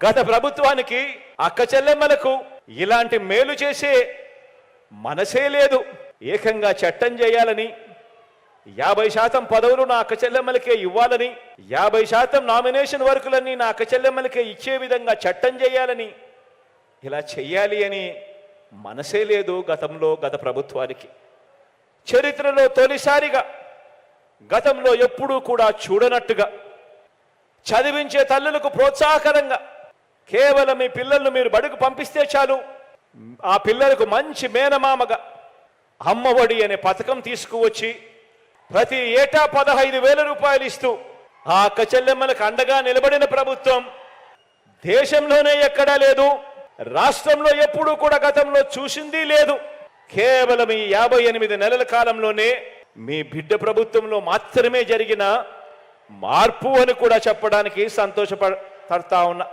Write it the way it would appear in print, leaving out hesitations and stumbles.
గత ప్రభుత్వానికి అక్క చెల్లెమ్మలకు ఇలాంటి మేలు చేసే మనసే లేదు. ఏకంగా చట్టం చేయాలని, 50% పదవులు నా అక్క చెల్లెమ్మలకే ఇవ్వాలని, 50% నామినేషన్ వర్కులన్నీ నా అక్క చెల్లెమ్మలకే ఇచ్చే విధంగా చట్టం చేయాలని, ఇలా చెయ్యాలి అని మనసే లేదు గత ప్రభుత్వానికి. చరిత్రలో తొలిసారిగా, గతంలో ఎప్పుడూ కూడా చూడనట్టుగా చదివించే తల్లులకు ప్రోత్సాహకరంగా కేవలం మీ పిల్లలను మీరు బడుకు పంపిస్తే చాలు, ఆ పిల్లలకు మంచి మేనమామగా అమ్మఒడి అనే పథకం తీసుకువచ్చి ప్రతి ఏటా 15,000 రూపాయలు ఇస్తూ ఆ అక్క చెల్లెమ్మలకు అండగా నిలబడిన ప్రభుత్వం దేశంలోనే ఎక్కడా లేదు, రాష్ట్రంలో ఎప్పుడూ కూడా గతంలో చూసింది లేదు. కేవలం ఈ 58 నెలల కాలంలోనే మీ బిడ్డ ప్రభుత్వంలో మాత్రమే జరిగిన మార్పు అని కూడా చెప్పడానికి సంతోషపడతా ఉన్నా.